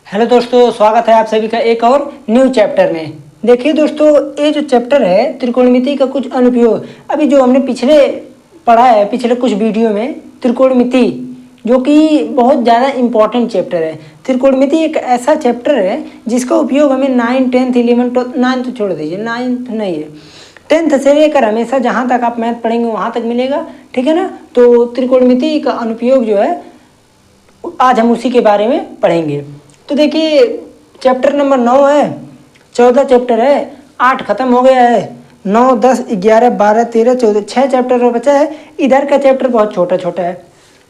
Hello दोस्तों, स्वागत है आप सभी का एक और न्यू चैप्टर में। देखिए दोस्तों, ये जो चैप्टर है त्रिकोणमिति का कुछ अनुप्रयोग, अभी जो हमने पिछले पढ़ा है पिछले कुछ वीडियो में त्रिकोणमिति, जो कि बहुत ज़्यादा इम्पॉर्टेंट चैप्टर है। त्रिकोणमिति एक ऐसा चैप्टर है जिसका उपयोग हमें 9th 10th 11th 9th छोड़ दीजिए, 9th नहीं है, 10th से लेकर हमेशा जहाँ तक आप मैथ पढ़ेंगे वहाँ तक मिलेगा, ठीक है ना। तो त्रिकोणमिति का अनुप्रयोग जो है आज हम उसी के बारे में पढ़ेंगे। तो देखिए, चैप्टर नंबर 9 है, 14 चैप्टर है, 8 खत्म हो गया है, 9 10 11 12 13 14 6 चैप्टर और बचा है। इधर का चैप्टर बहुत छोटा छोटा है।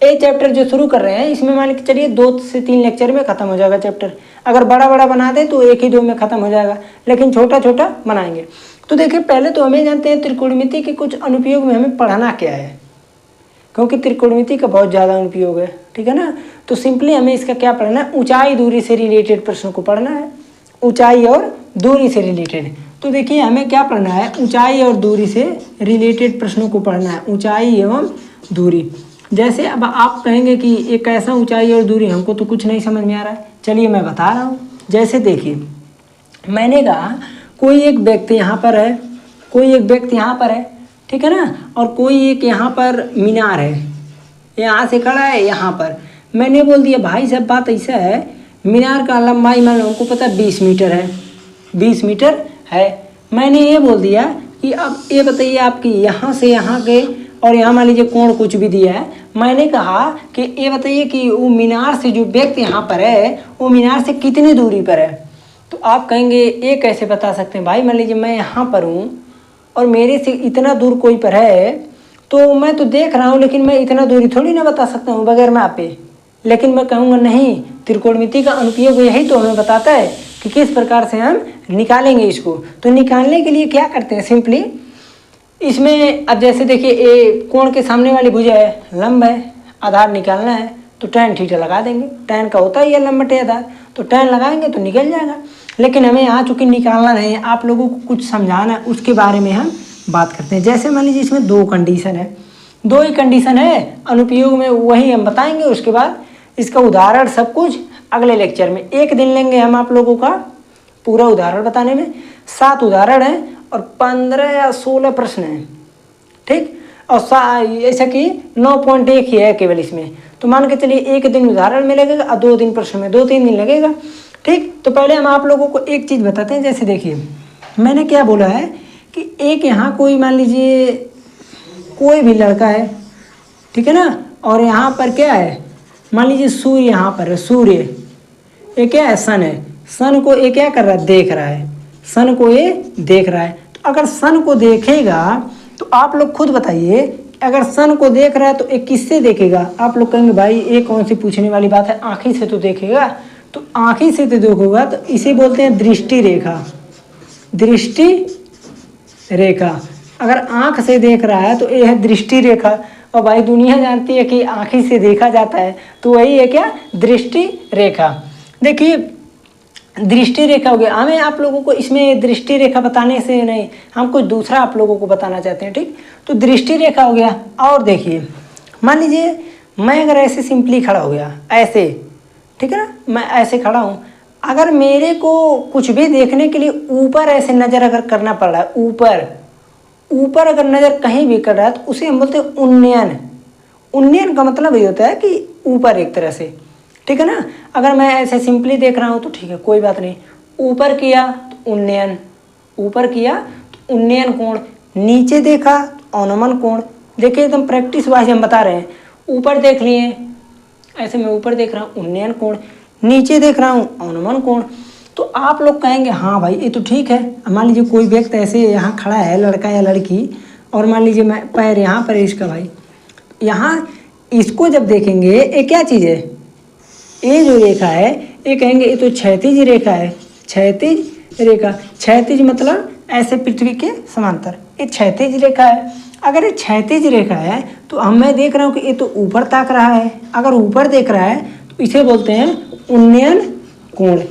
एक चैप्टर जो शुरू कर रहे हैं इसमें मान के चलिए 2 से 3 लेक्चर में ख़त्म हो जाएगा चैप्टर। अगर बड़ा बड़ा बना दे तो 1 ही 2 में ख़त्म हो जाएगा, लेकिन छोटा छोटा बनाएंगे। तो देखिए, पहले तो हमें जानते हैं त्रिकोणमिति के कुछ अनुप्रयोग में हमें पढ़ना क्या है, क्योंकि त्रिकोणमिति का बहुत ज़्यादा अनुप्रयोग है, ठीक है ना। तो सिंपली हमें इसका क्या पढ़ना है, ऊंचाई दूरी से रिलेटेड प्रश्नों को पढ़ना है, ऊंचाई और दूरी से रिलेटेड। तो देखिए, हमें क्या पढ़ना है, ऊंचाई और दूरी से रिलेटेड प्रश्नों को पढ़ना है, ऊंचाई एवं दूरी। जैसे अब आप कहेंगे कि एक ऐसा ऊंचाई और दूरी, हमको तो कुछ नहीं समझ में आ रहा है, चलिए मैं बता रहा हूँ। जैसे देखिए, मैंने कहा कोई एक व्यक्ति यहाँ पर है, कोई एक व्यक्ति यहाँ पर है, ठीक है ना, और कोई एक यहाँ पर मीनार है, यहाँ से खड़ा है यहाँ पर। मैंने बोल दिया भाई साहब बात ऐसा है, मीनार का लंबाई मान लो हमको पता 20 मीटर है, 20 मीटर है। मैंने ये बोल दिया कि अब ये बताइए आपकी यहाँ से यहाँ के, और यहाँ मान लीजिए कोण कुछ भी दिया है। मैंने कहा कि ये बताइए कि वो मीनार से जो व्यक्ति यहाँ पर है वो मीनार से कितनी दूरी पर है। तो आप कहेंगे ये कैसे बता सकते हैं भाई, मान लीजिए मैं यहाँ पर हूँ और मेरे से इतना दूर कोई पर है, तो मैं तो देख रहा हूँ, लेकिन मैं इतना दूरी थोड़ी ना बता सकता हूँ बगैर मापे। लेकिन मैं कहूँगा नहीं, त्रिकोणमिति का अनुप्रयोग यही तो हमें बताता है कि किस प्रकार से हम निकालेंगे इसको। तो निकालने के लिए क्या करते हैं, सिंपली इसमें अब जैसे देखिए, ये कोण के सामने वाली भुजा है, लंब है, आधार निकालना है तो tan थीटा लगा देंगे। tan का होता ही है लंब बटे आधार, तो tan लगाएंगे तो निकल जाएगा। लेकिन हमें यहाँ चूँकि निकालना नहीं है, आप लोगों को कुछ समझाना है, उसके बारे में हम बात करते हैं। जैसे मान लीजिए इसमें 2 कंडीशन है, 2 ही कंडीशन है, अनुप्रयोग में वही हम बताएंगे। उसके बाद इसका उदाहरण सब कुछ अगले लेक्चर में, 1 दिन लेंगे हम आप लोगों का पूरा उदाहरण बताने में। 7 उदाहरण हैं और 15 या 16 प्रश्न हैं, ठीक। और ऐसा कि 9.1 ही है केवल इसमें। तो मान के चलिए 1 दिन उदाहरण में लगेगा और 2 दिन प्रश्न में, 2-3 दिन लगेगा, ठीक। तो पहले हम आप लोगों को एक चीज़ बताते हैं। जैसे देखिए, मैंने क्या बोला है कि एक यहाँ कोई मान लीजिए कोई भी लड़का है, ठीक है ना, और यहाँ पर क्या है, मान लीजिए सूर्य यहाँ पर है, सूर्य ये क्या है, सन है। सन को ये क्या कर रहा है, देख रहा है, सन को ये देख रहा है। तो अगर सन को देखेगा तो आप लोग खुद बताइए, अगर सन को देख रहा है तो एक किससे देखेगा। आप लोग कहेंगे भाई ये कौन सी पूछने वाली बात है, आँखी से तो देखेगा। तो आँखी से तो देखोगा, तो इसे बोलते हैं दृष्टि रेखा, दृष्टि रेखा। अगर आँख से देख रहा है तो ये है दृष्टि रेखा। और भाई दुनिया जानती है कि आँखी से देखा जाता है, तो वही है क्या, दृष्टि रेखा। देखिए, दृष्टि रेखा हो गया। हमें आप लोगों को इसमें दृष्टि रेखा बताने से नहीं, हम कुछ दूसरा आप लोगों को बताना चाहते हैं, ठीक। तो दृष्टि रेखा हो गया। और देखिए, मान लीजिए मैं अगर ऐसे सिंपली खड़ा हो गया, ऐसे, ठीक है ना, मैं ऐसे खड़ा हूँ। अगर मेरे को कुछ भी देखने के लिए ऊपर ऐसे नज़र अगर करना पड़ रहा है, ऊपर ऊपर अगर नज़र कहीं भी कर रहा है, तो उसे हम बोलते हैं उन्नयन। उन्नयन का मतलब ये होता है कि ऊपर एक तरह से, ठीक है ना। अगर मैं ऐसे सिंपली देख रहा हूँ तो ठीक है, कोई बात नहीं। ऊपर किया तो उन्नयन, ऊपर किया तो उन्नयन कोण, नीचे देखा तो अवनमन कोण। देखिए एकदम प्रैक्टिस वाइज हम बता रहे हैं। ऊपर देख लिए, ऐसे मैं ऊपर देख रहा हूँ उन्नयन कोण, नीचे देख रहा हूँ अवनमन कोण। तो आप लोग कहेंगे हाँ भाई ये तो ठीक है। मान लीजिए कोई व्यक्ति ऐसे यहाँ खड़ा है, लड़का या लड़की, और मान लीजिए मैं पैर यहाँ पर है इसका, भाई यहाँ इसको जब देखेंगे, ये क्या चीज़ है, ये जो रेखा है ये कहेंगे ये तो क्षैतिज रेखा है, क्षैतिज रेखा। क्षैतिज मतलब ऐसे पृथ्वी के समांतर, ये क्षैतिज रेखा है। अगर ये क्षैतिज रेखा है तो मैं देख रहा हूँ कि ये तो ऊपर ताक रहा है। अगर ऊपर देख रहा है तो इसे बोलते हैं उन्नयन कोण,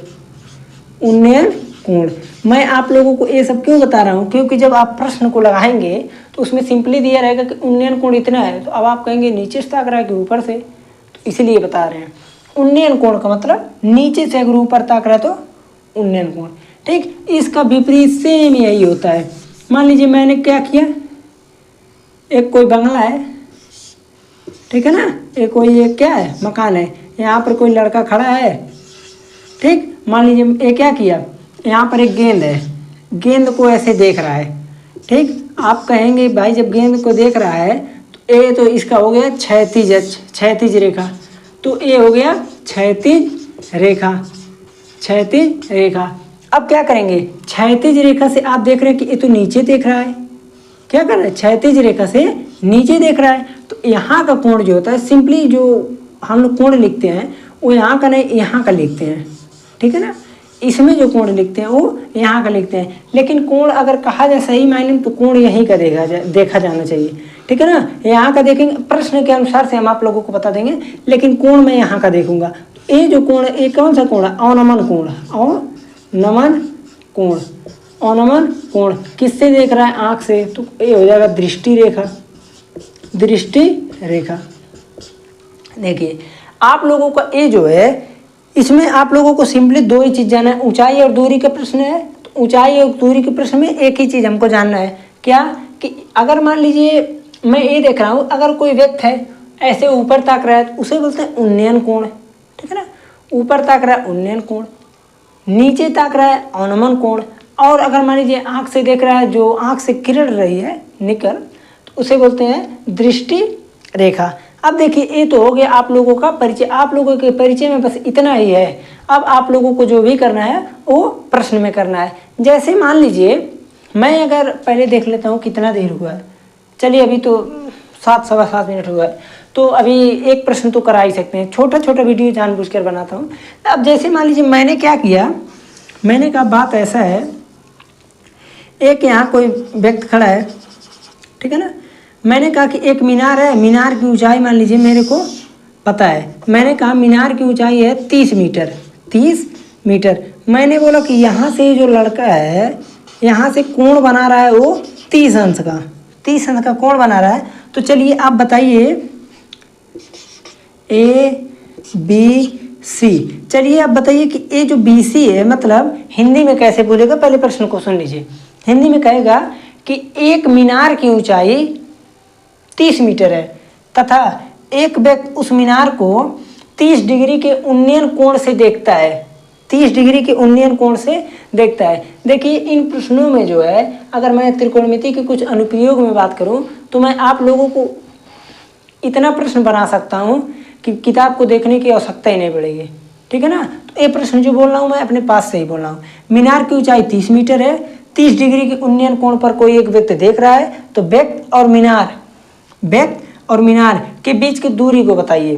उन्नयन कोण। मैं आप लोगों को ये सब क्यों बता रहा हूँ, क्योंकि जब आप प्रश्न को लगाएंगे तो उसमें सिंपली दिया रहेगा कि उन्नयन कोण इतना है, तो अब आप कहेंगे नीचे से ताक रहा है कि ऊपर से, तो इसीलिए बता रहे हैं। उन्नयन कोण का मतलब नीचे से अगर ऊपर ताक रहा है तो उन्नयन कोण। ठीक, इसका विपरीत सेम यही होता है। मान लीजिए मैंने क्या किया, एक कोई बंगला है, ठीक है ना, एक क्या है, मकान है, यहाँ पर कोई लड़का खड़ा है। ठीक, मान लीजिए ये क्या किया, यहाँ पर एक गेंद है, गेंद को ऐसे देख रहा है। ठीक, आप कहेंगे भाई जब गेंद को देख रहा है तो ए तो इसका हो गया क्षैतिज रेखा, तो ए हो गया क्षैतिज रेखा। अब क्या करेंगे, क्षैतिज रेखा से आप देख रहे हैं कि ये तो नीचे देख रहा है, क्या कर रहा है, क्षैतिज रेखा से नीचे देख रहा है। तो यहाँ का कोण जो होता है, सिंपली जो हम लोग कोण लिखते हैं वो यहाँ का नहीं यहाँ का लिखते हैं। ठीक है ना, इसमें जो कोण लिखते हैं वो यहाँ का लिखते हैं। लेकिन कोण अगर कहा जाए सही मायने में तो कोण यहीं का देखा जाना चाहिए। ठीक है ना, यहाँ का देखेंगे, प्रश्न के अनुसार से हम आप लोगों को बता देंगे, लेकिन कोण मैं यहाँ का देखूंगा। ये जो कोण है, ये कौन सा कोण है, अवनमन कोण किससे देख रहा है, आँख से, तो ये हो जाएगा दृष्टि रेखा। देखिए आप लोगों का ये जो है, इसमें आप लोगों को सिंपली दो ही चीज़ जानना है, ऊंचाई और दूरी का प्रश्न है। तो ऊंचाई और दूरी के प्रश्न में एक ही चीज़ हमको जानना है, क्या कि अगर मान लीजिए मैं ये देख रहा हूँ, अगर कोई व्यक्ति है ऐसे ऊपर ताक रहा है तो उसे बोलते हैं उन्नयन कोण। ठीक है ना, ऊपर ताक रहा है उन्नयन कोण, नीचे ताक रहा है अवनमन कोण। और अगर मान लीजिए आँख से देख रहा है, जो आँख से किरण रही है निकल, तो उसे बोलते हैं दृष्टि रेखा। अब देखिए ये तो हो गया आप लोगों का परिचय, आप लोगों के परिचय में बस इतना ही है। अब आप लोगों को जो भी करना है वो प्रश्न में करना है। जैसे मान लीजिए मैं अगर पहले देख लेता हूँ कितना देर हुआ है, चलिए अभी तो 7-7.25 मिनट हुआ है, तो अभी एक प्रश्न तो करा ही सकते हैं। छोटा वीडियो जानबूझकर बनाता हूँ। अब जैसे मान लीजिए मैंने क्या किया, मैंने कहा बात ऐसा है, एक यहाँ कोई व्यक्ति खड़ा है, ठीक है ना, मैंने कहा कि एक मीनार है, मीनार की ऊंचाई मान लीजिए मेरे को पता है, मैंने कहा मीनार की ऊंचाई है 30 मीटर। मैंने बोला कि यहाँ से जो लड़का है यहाँ से कोण बना रहा है वो 30 अंश का कोण बना रहा है। तो चलिए आप बताइए ABC, चलिए आप बताइए कि ये जो BC है मतलब हिंदी में कैसे बोलेगा, पहले प्रश्न को सुन लीजिए। हिंदी में कहेगा कि एक मीनार की ऊंचाई 30 मीटर है तथा एक व्यक्ति उस मीनार को 30 डिग्री के उन्नयन कोण से देखता है, 30 डिग्री के उन्नयन कोण से देखता है। देखिए इन प्रश्नों में जो है, अगर मैं त्रिकोणमिति के कुछ अनुप्रयोग में बात करूं तो मैं आप लोगों को इतना प्रश्न बना सकता हूं कि किताब को देखने की आवश्यकता ही नहीं पड़ेगी। ठीक है ना, तो ये प्रश्न जो बोल रहा हूं मैं अपने पास से ही बोल रहा हूँ। मीनार की ऊंचाई 30 मीटर है, 30 डिग्री के उन्नयन कोण पर कोई एक व्यक्ति देख रहा है, तो व्यक्ति और मीनार के बीच की दूरी को बताइए।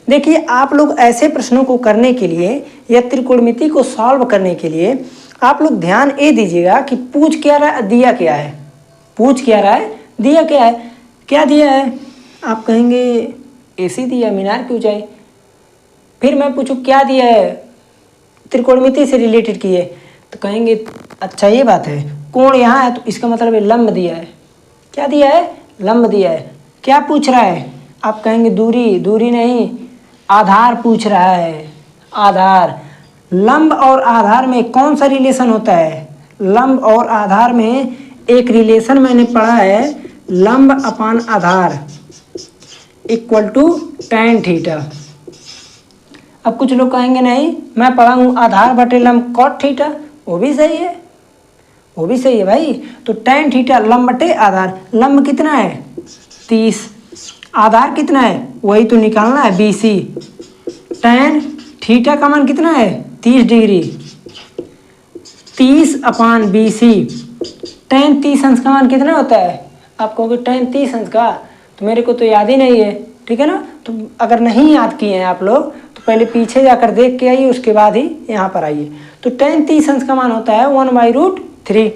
देखिए आप लोग ऐसे प्रश्नों को करने के लिए या त्रिकोणमिति को सॉल्व करने के लिए आप लोग ध्यान ये दीजिएगा कि पूछ क्या रहा है, दिया क्या है, क्या दिया है। आप कहेंगे AC दिया, मीनार की ऊंचाई। फिर मैं पूछूं क्या दिया है, त्रिकोणमिति से रिलेटेड की है, तो कहेंगे अच्छा ये बात है, कोण यहाँ है तो इसका मतलब है लंब दिया है। क्या दिया है, लंब दिया है। क्या पूछ रहा है, आप कहेंगे दूरी नहीं, आधार पूछ रहा है, आधार। लंब और आधार में कौन सा रिलेशन होता है, लंब और आधार में एक रिलेशन मैंने पढ़ा है, लंब अपान आधार इक्वल टू tan थीटा। अब कुछ लोग कहेंगे नहीं मैं पढ़ा हूँ आधार बटे लंब cot थीटा, वो भी सही है भाई। तो tan थीटा लंब बटे आधार, लंब कितना है 30, आधार कितना है वही तो निकालना है BC। tan थीटा का मान कितना है 30 डिग्री, 30 अपान BC। tan 30 अंश का मान कितना होता है, आप कहोगे tan 30 अंश का, तो मेरे को तो याद ही नहीं है। ठीक है ना, तो अगर नहीं याद किए हैं आप लोग तो पहले पीछे जाकर देख के आइए, उसके बाद ही यहाँ पर आइए। तो tan 30 अंश का मान होता है 1/√3,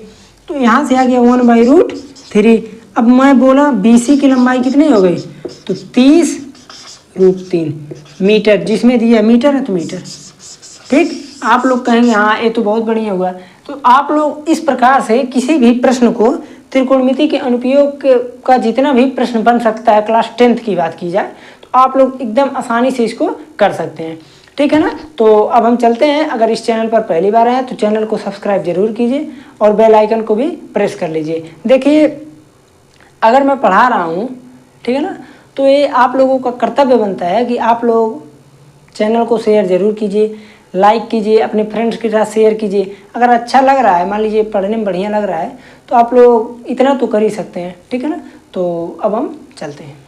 तो यहाँ से आ गया 1/√3। अब मैं बोला BC की लंबाई कितनी हो गई, तो 30√3 मीटर, जिसमें दिया मीटर है तो मीटर। ठीक, आप लोग कहेंगे हाँ ये तो बहुत बढ़िया हुआ। तो आप लोग इस प्रकार से किसी भी प्रश्न को, त्रिकोणमिति के अनुप्रयोग का जितना भी प्रश्न बन सकता है, क्लास 10th की बात की जाए तो तो आप लोग एकदम आसानी से इसको कर सकते हैं, ठीक है ना। तो अब हम चलते हैं। अगर इस चैनल पर पहली बार आए हैं तो चैनल को सब्सक्राइब जरूर कीजिए और बेल आइकन को भी प्रेस कर लीजिए। देखिए अगर मैं पढ़ा रहा हूँ, ठीक है ना, तो ये आप लोगों का कर्तव्य बनता है कि आप लोग चैनल को शेयर ज़रूर कीजिए, लाइक कीजिए, अपने फ्रेंड्स के साथ शेयर कीजिए। अगर अच्छा लग रहा है, मान लीजिए पढ़ने में बढ़िया लग रहा है, तो आप लोग इतना तो कर ही सकते हैं, ठीक है ना। तो अब हम चलते हैं।